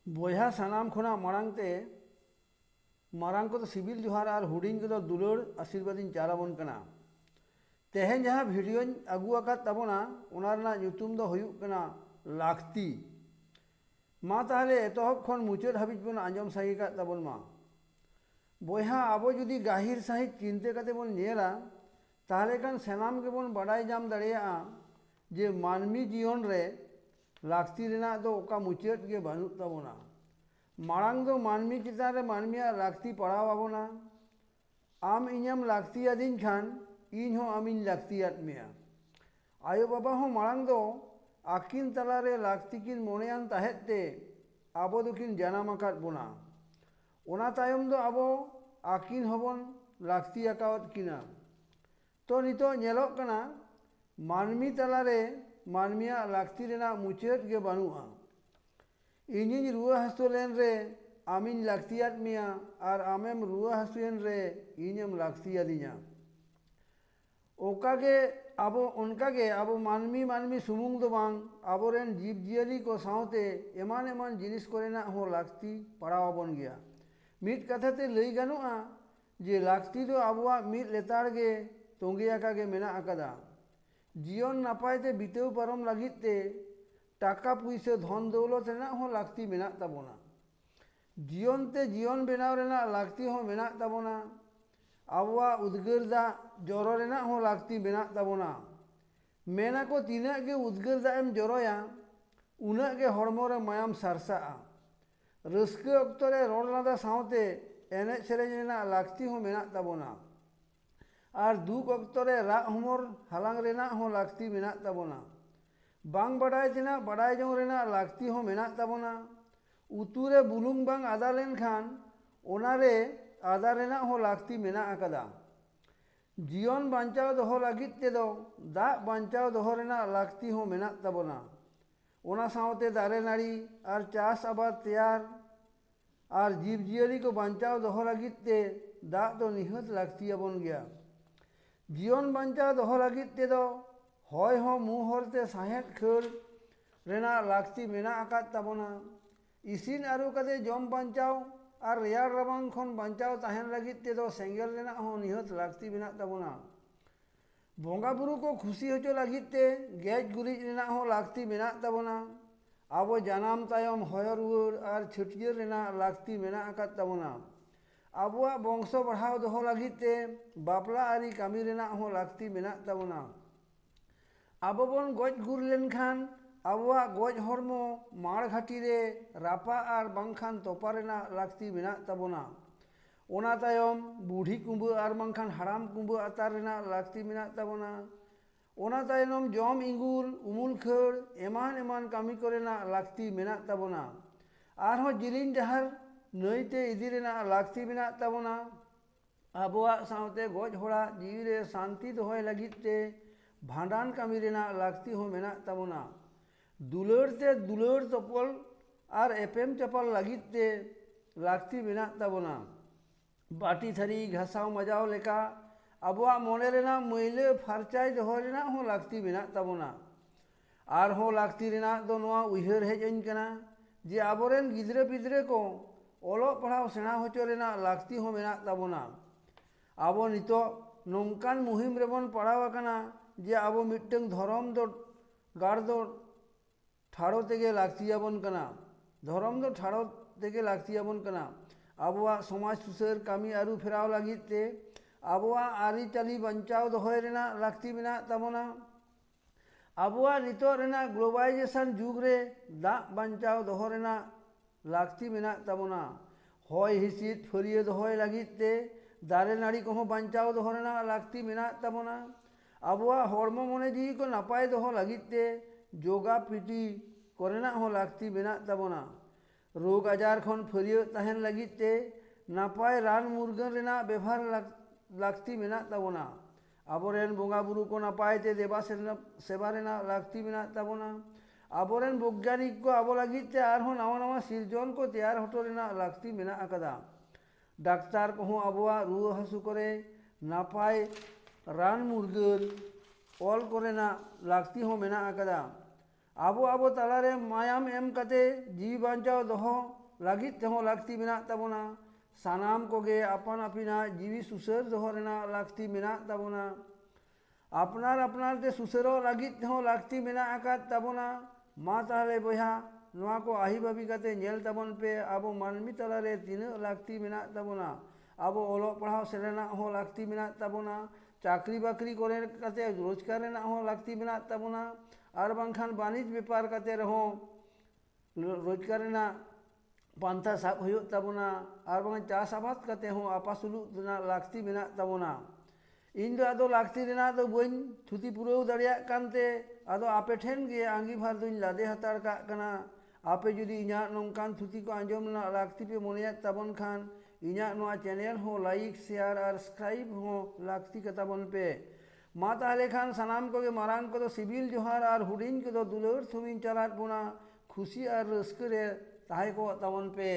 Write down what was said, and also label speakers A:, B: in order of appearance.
A: बॉया सानाम खुना मांगते मांग को सिविल जोहार और हुडिंग को दुलार आशीर्वाद चालाबन कना। तेहें जहाँ भिडियो अगुआकाद ताबोना ओना रना ᱧᱩᱛᱩᱢ दो हुयुग कना लाक्ति। मा ताहले एतहब खन मुचाद हाबिज बन आंजम साही का ताबोन मा। बॉया आबो जुदी गाहिर साहित चिंते कते बन नेला ताहले कान सनाम के बन बड़ाई जाम दाड़ेया जे मानवी जीवन रे लाक्ति रेना दो ओका मुचाद गे बानुग ताबोना। मांग दो मानवी चितान रे मानविया लाक्ति पड़ाव आबोना। आम इñam लाक्ति आदिन खान इन हो आमिन लाक्तियात मेया। आयो बाबा हो मांग दो आकिन तलारे लाक्ति किन मोनेयान ताहेते आबो दोकिन जानाम आकाद बोना। ओना तायम दो आबो आकिन हबन लाक्ति आकावत किना। तो नितो नेलोग कना मानवी तलारे मानविया लाक्ति रेना मुचाद गे बानुआ। इनिन रुआ हसु लेन रे आमिन लाक्तियात मिया और आमेम रुआ हसुएन रे इñam लाक्तियादिña। ओकागे आबो मानवी मानवी सुमुंग दो बांग आबोरेन जीव जियाली को सावते एमान एमान जिनिस कोरेना हो लाक्ति पड़ावाबन गया। मिट कथाते लई गानोआ जे लाक्ति दो आबोआ मिट लेतार गे तोंगे आकागे मेना आकादा। जीवन नापायते बितेव पारम लागिते टाका पुइसे धन दौलत रेना हो लाक्ति मेना ताबोना। जीवन ते जीवन बेनाव रेना लाक्ति हो मेना ताबोना। आबोआ उद्गार दा जरो रेना हो लाक्ति मेना ताबोना। मेना को तीना गे उद्गार दा एम जरोया उना गे हड़मो रे मायाम सारसाआ। रस्के अक्तो रे रोड लादा सावते एनेज सेरेज रेना लाक्ति हो मेना ताबोना। और दुख अक्तो रे राग हमर हालांग रेना हो लाक्ति मेना ताबोना। बांग बड़ाई तेना बड़ाई जों रेना लाक्ति हो मेना ताबोना। उतु रे बुलुंग बांग आदा लेन खान ओना रे आदा रेना हो लाक्ति मेना आकादा। जीवन बांचाव दोहो लागित ते दो दा बांचाव दोहो रेना लाक्ति हो मेना ताबोना। ओना सावते दारे नाड़ी और चास आबाद तैयार और जीव जियाली को बांचाव दोहो लागित ते दा दो निहत लाक्तियाबन गया। जीवन बांचाव दोहो लागित ते दो होय हो मुँह हरते साहेद खर रेना लाक्ति मेना आकाद ताबोना। इसिन आरु कदे जम बांचाव और रेयार रबांग खन बांचाव ताहेन लागित ते दो सेंगेल रेना हो निहत लाक्ति मेना ताबोना। बोंगा बुरु को खुशी होचो लागित ते गेज गुरिज रेना हो लाक्ति मेना ताबोना। आबो जानाम तायम होय रुआर और छटियर रेना लाक्ति मेना आकाद ताबोना। आबोआ बंशो बढ़ाव दोहो लागित ते बापला आरी कामी रेना हो लाक्ति मेना ताबोना। आबो बन गज गुर लेन खान आबोआ गज हरमो माड़ घाटी रे रापा और बांखान तोपा रेना लाक्ति मेना ताबोना। ओना तायम बूढ़ी कुंबो और बांखान हाराम कुंबो आतार रेना लाक्ति मेना ताबोना। ओना तायनम जम इंगुल उमुल खर एमान एमान कामी कोरेना लाक्ति मेना ताबोना। आरहो जिलिन जहार नईते इदी रेना लाक्ति मेना ताबोना। आबोआ सावते गज होड़ा जीवी रे शांति दोहोय लागित ते भांडान कामी रेना लाक्ति हो मेना ताबोना। दुलार ते दुलार तपल और एपेम चपल लागित ते लाक्ति मेना ताबोना। बाटी थारी घासाव मजाव लेका आबोआ मोने रेना मैले फारचाई दोहो रेना हो लाक्ति मेना ताबोना। आर हो लाक्ति रेना दो नोआ उइहार हेज आइन कना जे आबोरेन गिद्रे पिद्रे को ओलो पढ़ाव सेना होचो रेना लाक्ति हो मेना ताबोना। आबो नितो नोंकान मुहिम रेबन पड़ाव आकाना जे आबो मिट्टन धरम दो गाड़ दो ठाड़ो तेगे लाक्तियाबन कना। धरम दो ठाड़ो तेगे लाक्तियाबन कना। आबोआ समाज सुसार कामी आरु फेराव लागित ते आबोआ आरी चाली बांचाव दोहोय रेना लाक्ति मेना ताबोना। आबोआ नितो रेना ग्लोबालाइजेशन जुग रे दा बांचाव दोहो रेना लाक्ति मेना ताबोना। होय हिसिद फरिया दोहोय लागित ते दारे नाड़ी को बांचाव दोहो रेना लाक्ति मेना ताबोना। आबोआ हड़मो मने जीवी को नापाय दोहो लागित ते जोगा पीटी कोरेना हो लाक्ति मेना ताबोना। रोग आजार खन फरिया ताहेन लागित ते नापाय रान मुरगान रेना व्यवहार लाक्ति मेना ताबोना। आबोरेन बोंगा बुरु को नापाय ते देवा सेवा रेना लाक्ति मेना ताबोना। आबोरेन वैज्ञानिक को आबो लागित ते आरहो नावा नावा सिरजन को तैयार हटो रेना लाक्ति मेना आकादा। डाक्तार को आबोआ रुआ हासु करे नापाय रान मुरगान ऑल कोरेना लाक्ति हो मेना आकादा। आबो आबो तलारे मायाम एम कते जीव बांचाओ दोहो लागित तेहो लाक्ति मेना ताबोना सानाम कोगे अपन अपिना जीवी सुसर दोहो रेना लाक्ति मेना ताबोना अपनार अपनार ते सुसरो लागित तेहो लाक्ति मेना आकात ताबोना मा ताहले बोया नोआ को आही बाबी कते नेल ताबोन पे आबो मानमी तलारे तीना लाक्ति मेना ताबोना आबो ओलो पढ़ाओ सेरेना हो लाक्ति मेना ताबोना चाकरी बाकरी करे कते रोजगार रेना हो लाक्ति मेना ताबोना और बांखान बानिज व्यापार कते रहो रोजगार रेना पांथा साब हुयुग ताबोना और बांग चास आबाद कते हो आपासुलु ना लाक्ति मेना ताबोना इन दो आदो लाक्ति रेना दो बइन थुति पुरो दाड़िया कानते आदो आपे ठेन गे आंगी भार दुन लादे हतार का कना आपे जुदी इना नोंकान थुति को आंजम ना लाक्ति पे मोनिया ताबन खान इना नोआ चैनल हो लाइक शेयर और सब्सक्राइब हो लाक्ति का ताबन पे मा ताहले खान सनाम को के मारांग को तो सिबिल जोहार और हुडिन को तो दुलर थुमिन चलात बोना खुशी और रस्क रे ताहे को ताबन पे।